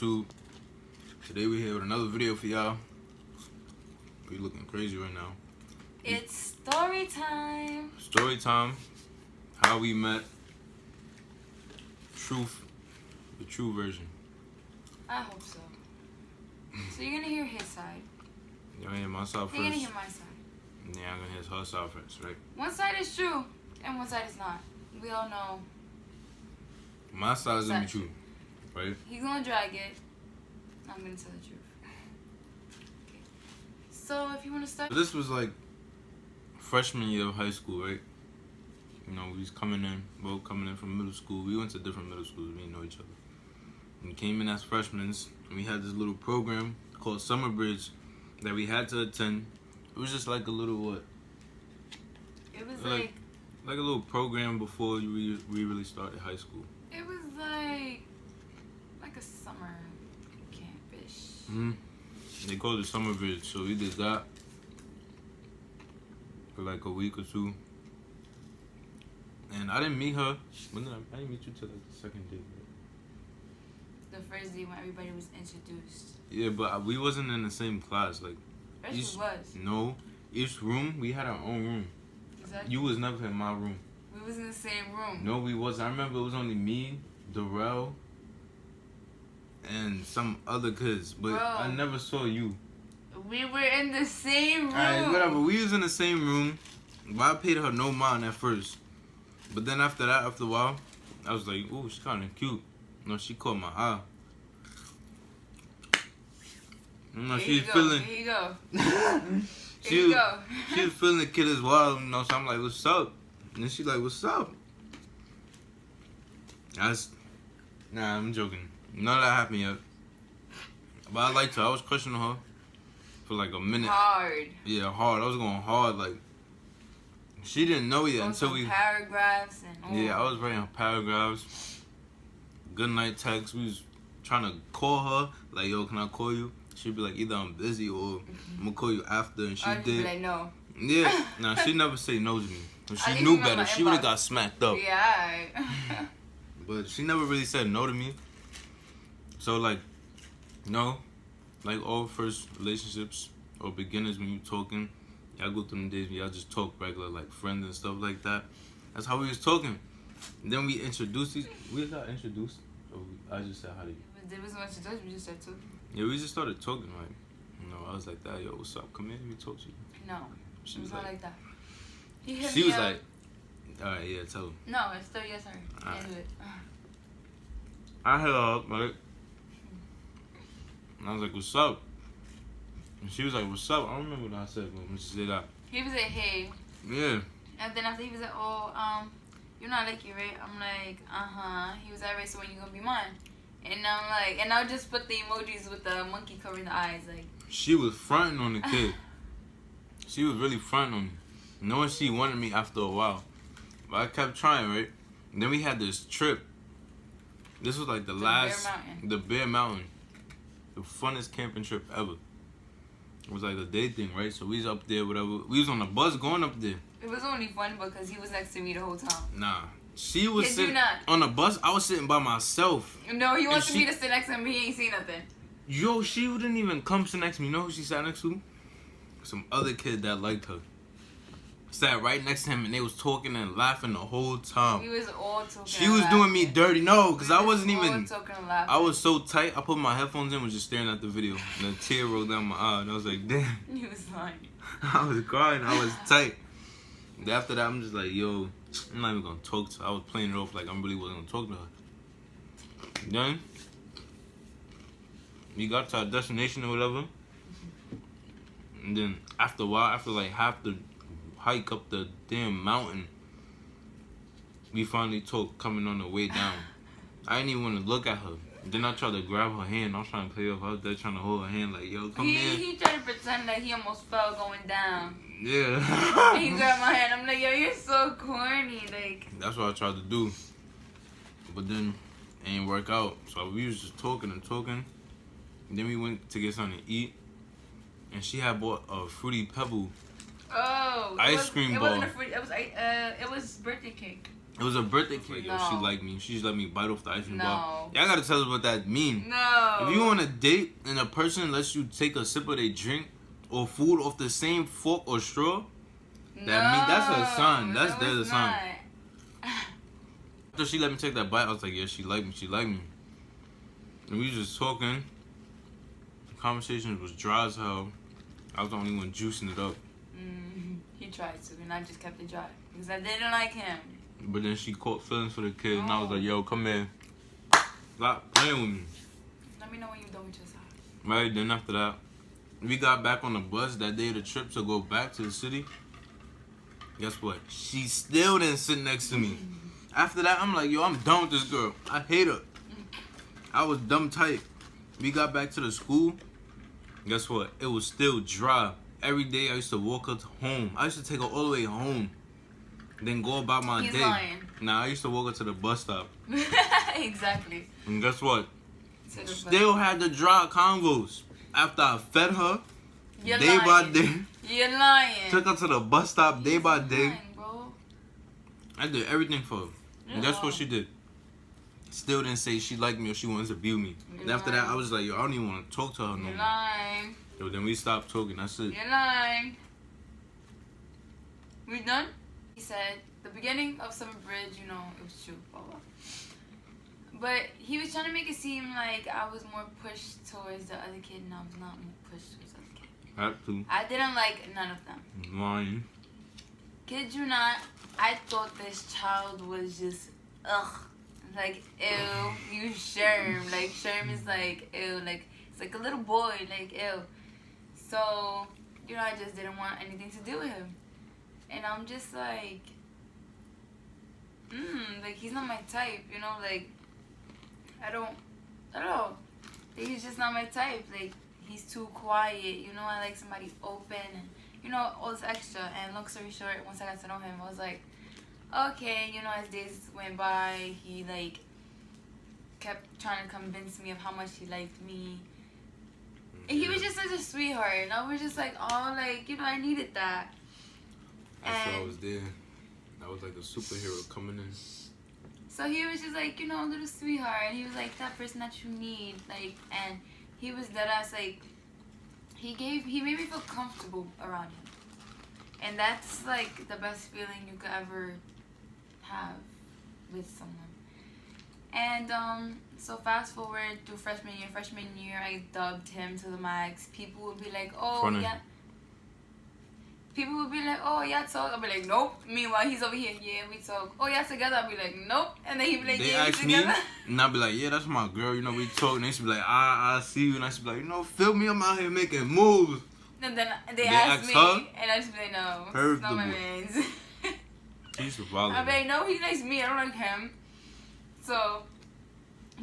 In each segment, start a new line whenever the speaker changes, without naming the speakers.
YouTube. Today we're here with another video for y'all. We looking crazy right now.
It's story time.
Story time. How we met. Truth. The true version.
I hope so. So you're gonna hear his side.
You're gonna hear my side first.
You're gonna hear my side.
Yeah, I'm gonna hear her side first, right?
One side is true and one side is not. We all know.
My side is gonna be true, right?
He's gonna drag it. I'm gonna tell the truth. Okay. So if you wanna start.
This was like freshman year of high school, right? You know, we was both coming in from middle school. We went to different middle schools. We didn't know each other. We came in as freshmen, and we had this little program called Summer Bridge that we had to attend. It was just like a little what?
It was
like a little program before we really started high school.
It was like a summer camp-ish.
They called it Summer Bridge, so we did that for like a week or two. And I didn't meet her. When did I didn't meet you till like the second day.
The first day when everybody was introduced.
Yeah, but we wasn't in the same class. Like,
Yes, we was.
No, each room we had our own room.
Exactly.
You was never in my room.
We was in the same room.
No, we wasn't. I remember it was only me, Darrell, and some other kids. But
Bro.
I never saw you.
We were in the same room.
Alright, whatever. We was in the same room. But I paid her no mind at first. But then after that, after a while, I was like, ooh, she's kind of cute. No, she caught my eye. You know, she was feeling.
Here you go.
She was feeling the kid as well, you know, so I'm like, what's up? And then she like, what's up? Nah, I'm joking. None of that happened yet. But I liked her. I was crushing on her for like a minute.
Hard.
Yeah, hard. I was going hard. Like, she didn't know yet until we...
paragraphs and all.
Yeah, I was writing paragraphs. Good night texts. We was trying to call her. Like, yo, can I call you? She'd be like, either I'm busy or I'm gonna call you after, and she did.
Be like, no.
Yeah, nah, she never say no to me. If
I
she knew
didn't
better, she would have got smacked up.
Yeah.
But she never really said no to me. So like, no, like all first relationships or beginners when you talking, y'all go through them days when y'all just talk regular like friends and stuff like that. That's how we was talking. And then we introduced we got introduced. So I just said hi to you.
There was no introduction. We just started talking.
Yeah, we just started talking, like, you know, I was like that, yo, what's up? Come in, let me talk to you.
No,
She
it was not like that.
She was like, alright, yeah, tell her.
No, it's still yes, sorry. Can't do it.
I hit her up, right? And I was like, what's up? And she was like, what's up? I don't remember what I said, but when she said that.
He was like, hey.
Yeah.
And then after he was like, oh, you're not like you, right? I'm like, uh-huh. He was like, right, so when you gonna be mine? And I'm like, and I'll just put the emojis with the monkey covering the eyes, like.
She was fronting on the kid. She was really fronting on me. Knowing she wanted me after a while. But I kept trying, right? And then we had this trip. This was like the Bear Mountain. The funnest camping trip ever. It was like a day thing, right? So we was up there, whatever. We was on the bus going up there.
It was only fun because he was next to me the whole time.
Nah. She was sitting on the bus. I was sitting by myself.
No, he wanted me to sit next to him. He ain't seen nothing.
Yo, she didn't even come sit next to me. You know who she sat next to? Some other kid that liked her. Sat right next to him, and they was talking and laughing the whole time.
We was all talking.
She was doing me dirty. No, because I wasn't even.
Talking and laughing.
I was so tight. I put my headphones in, was just staring at the video, and a tear rolled down my eye, and I was like, damn.
You was lying.
I was crying. I was tight. And after that, I'm just like, yo, I'm not even gonna talk to her. I was playing it off like I really wasn't gonna talk to her. Then we got to our destination or whatever. And then after a while, after like half the hike up the damn mountain, we finally talked coming on the way down. I didn't even want to look at her. Then I tried to grab her hand. I was trying to play off. I was there trying to hold her hand like, yo, come here.
He tried to pretend that he almost fell going down.
Yeah.
And he grabbed my hand. I'm like, yo, you're so corny. Like.
That's what I tried to do. But then it ain't work out. So we was just talking and talking. And then we went to get something to eat. And she had bought a Fruity Pebble
Oh.
ice cream ball.
It wasn't a fruit. It was birthday cake.
It was a birthday cake. Yo, she
No.
liked me. She just let me bite off the ice cream
No.
bar. Y'all gotta tell us what that mean.
No.
If you on a date and a person lets you take a sip of their drink or food off the same fork or straw, that mean that's a sign. That's there's a sign. After she let me take that bite, I was like, yeah, she liked me. She liked me. And we was just talking. The conversation was dry as hell. I was the only one juicing it up.
He tried to, and I just kept it dry because I didn't like him.
But then she caught feelings for the kid, and I was like, yo, come here. Stop playing with me.
Let me know when you're done with your side.
Right, then after that, we got back on the bus that day of the trip to go back to the city. Guess what? She still didn't sit next to me. After that, I'm like, yo, I'm done with this girl. I hate her. I was dumb tight. We got back to the school. Guess what? It was still dry. Every day I used to walk her home. I used to take her all the way home. Then go about my
He's
day.
lying.
Nah, I used to walk her to the bus stop.
Exactly.
And guess what?
To the
Still had the dry convos. After I fed her,
You're
day by
lying.
day.
You're lying.
Took her to the bus stop day by day.
Lying, bro.
I did everything for her. And guess what she did? Still didn't say she liked me or she wanted to be with me. And
You're
after that,
lying.
I was like, yo, I don't even want to talk to her no
You're
more.
lying.
Yo, then we stopped talking. That's it.
You're lying. We done? He said, the beginning of Summer Bridge, you know, it was true, blah, blah. But he was trying to make it seem like I was more pushed towards the other kid, and I was not more pushed towards the other kid.
Had to.
I didn't like none of them.
Lying.
Kid you not, I thought this child was just, ugh. Like, ew, you Sherm. Like, Sherm is like, ew. Like, it's like a little boy. Like, ew. So, you know, I just didn't want anything to do with him. And I'm just like, like, he's not my type, you know? Like, I don't know. Like, he's just not my type. Like, he's too quiet. You know, I like somebody open and, you know, all this extra. And long story short, once I got to know him, I was like, okay, you know, as days went by, he, like, kept trying to convince me of how much he liked me. And he was just such a sweetheart. And I was just like, oh, like, you know, I needed that.
That's why I
And
was there. I was like a superhero coming in.
so he was just like, you know, a little sweetheart. And he was like that person that you need. Like, and he was dead ass, like, he made me feel comfortable around him. And that's, like, the best feeling you could ever have with someone. And so fast forward through freshman year I dubbed him to the max. People would be like, oh yeah, people would be like, oh yeah, talk. I'll be like, nope. Meanwhile he's over here, yeah, we talk. Oh yeah, together. I'll be like, nope. And then he'd be like,
They
yeah, we
ask me,
together.
and I'll be like, yeah, that's my girl. You know, we talk. And they should be like, I see you. And I should be like, you know, feel me. I'm out here making moves.
And then they
ask
ask me,
her?
and I just be like, no,
Her
it's not my
the-
man's.
She's a violent.
I'll be like, no, he likes me. I don't like him. So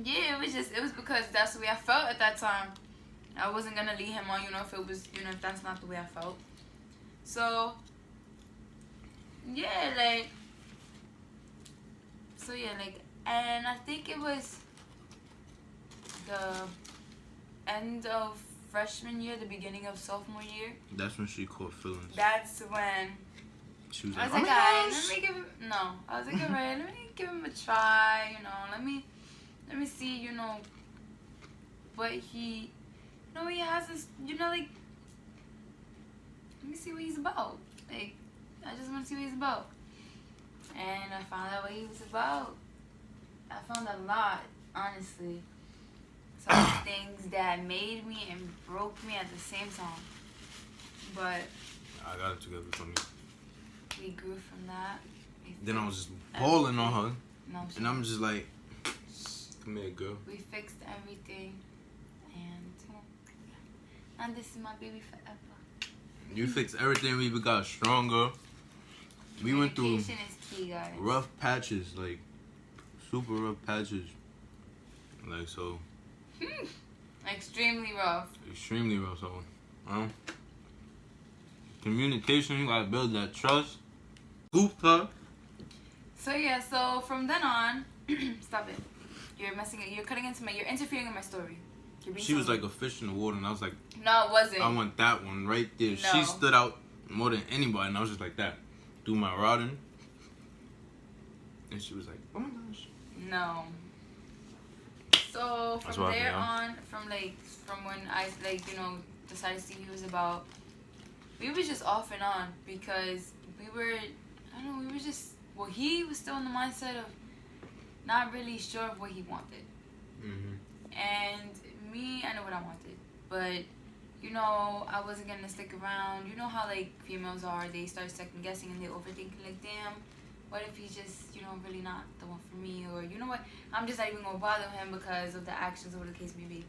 yeah, it was because that's the way I felt at that time. I wasn't gonna lead him on, you know, if it was, you know, if that's not the way I felt. So yeah, and I think it was the end of freshman year, the beginning of sophomore year.
That's when she caught feelings.
That's when
She was
I
like,
was like,
oh my
alright,
gosh.
let me give him, no. I was like, alright, let me give him a try, you know, let me see, you know, what he, you know, he has this, you know, like, let me see what he's about. Like, I just want to see what he's about. And I found out what he was about. I found a lot, honestly. Some things that made me and broke me at the same time. But
I got it together for me.
we grew from that.
Then I was just balling on her.
No,
And I'm just like, come here, girl.
we fixed everything, and and this is my baby forever.
You fixed everything. We even got stronger. We went through
Communication is key, guys.
rough patches, like super rough patches. Like, so
Extremely rough.
extremely rough. So, communication, you gotta build that trust. Goofed her.
So yeah, so from then on, stop it. You're messing it. You're cutting into you're interfering in my story. You're being
She was
so
like a fish in the water, and I was like,
no, it wasn't.
I want that one right there.
No.
She stood out more than anybody, and I was just like that. Do my routing. And she was like, oh my gosh.
No. So
That's
from
what
there
happened,
on, from when I decided to see who he was about, we were just off and on because we were just, well, he was still in the mindset of not really sure of what he wanted. And me, I know what I wanted, but I wasn't gonna stick around. You know how like females are, they start second guessing and they overthinking, like, damn, what if he's just really not the one for me, or you know what, I'm just not even gonna bother him because of the actions or whatever the case may be.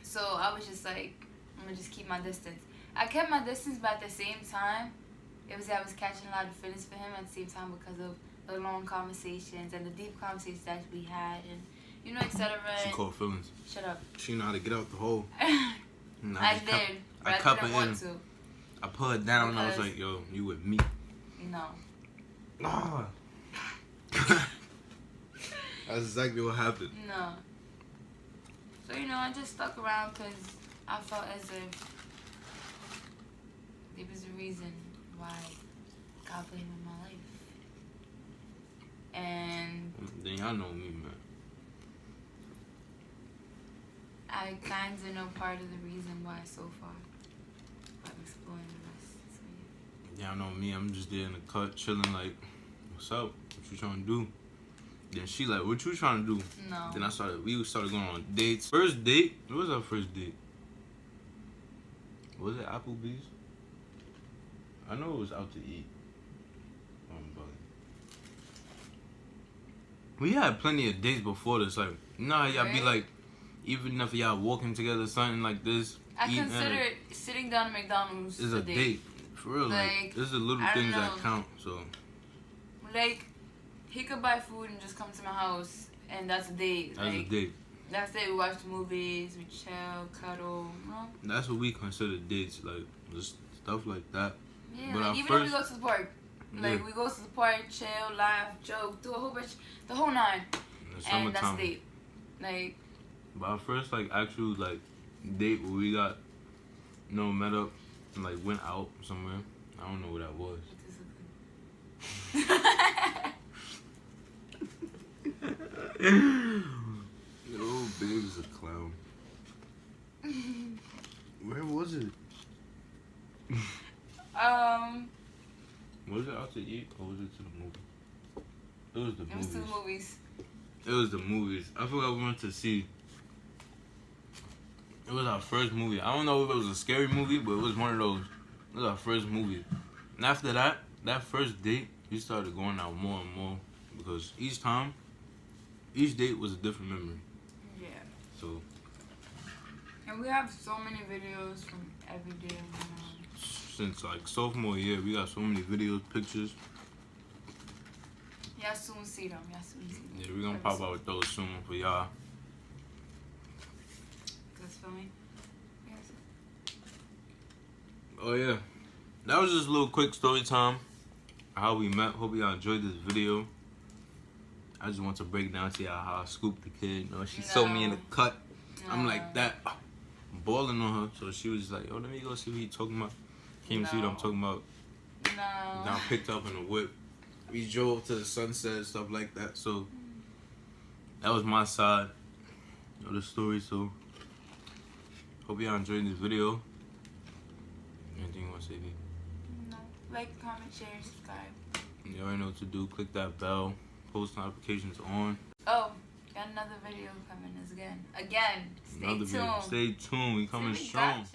So I was just like, I'm gonna just keep my distance. I kept my distance, but at the same time, I was catching a lot of feelings for him at the same time because of the long conversations and the deep conversations that we had, and etc.
She caught feelings.
Shut up.
She know how to get out the hole.
I did, but I didn't want to.
I put her down and I was like, yo, you with me?
No.
Ah. That's exactly what happened.
No. So, I just stuck around because I felt as if there was a reason why God put him in my life. And
then y'all know me, man.
I kind of know part of the reason why so far. But I'm exploring the rest. So,
yeah. Y'all know me. I'm just there in the cut, chilling like, what's up? What you trying to do? Then she like, what you trying to do?
No.
Then we started going on dates. First date? What was our first date? Was it Applebee's? I know it was out to eat. We had plenty of dates before this. Like, how y'all be like, even if y'all walking together, something like this.
I consider sitting down at McDonald's
is a date. For real, like this is the little things that count. So,
like, he could buy food and just come to my house, and that's a date.
That's a date.
That's it. We watch movies, we chill, cuddle.
That's what we consider dates, like just stuff like that.
Yeah, but like, even if we go to the park, like we go to the park, chill, laugh, joke, do a whole bunch, the whole nine, and that's a date. Like.
But our first actual date where we got met up and went out somewhere. I don't know what that was. Oh, babe's a clown. Where was it? Was it out to eat or was it to the movie? It was the movies.
It was to the movies.
It was the movies. I forgot we went to see. It was our first movie. I don't know if it was a scary movie, but it was one of those. It was our first movie. And after that first date, we started going out more and more because each date was a different memory.
Yeah.
So.
And we have so many videos from every day.
Since sophomore year, we got so many videos, pictures.
Y'all soon see them.
Yeah, we're gonna pop out with those soon for y'all.
That's for me. Yes.
Oh yeah, that was just a little quick story time. How we met. Hope y'all enjoyed this video. I just want to break down to y'all how I scooped the kid. She saw me in the cut. I'm like that, balling on her. So she was like, "Oh, let me go see what he talking about." Came to see what I'm talking about.
No.
Now picked up in a whip. We drove to the sunset, stuff like that. So that was my side of the story. So hope y'all enjoyed this video. Anything you want to say, D?
No. Like, comment, share, subscribe.
You already know what to do. Click that bell. Post notifications on.
Oh, got another video coming again. Stay tuned.
Stay tuned. We coming strong.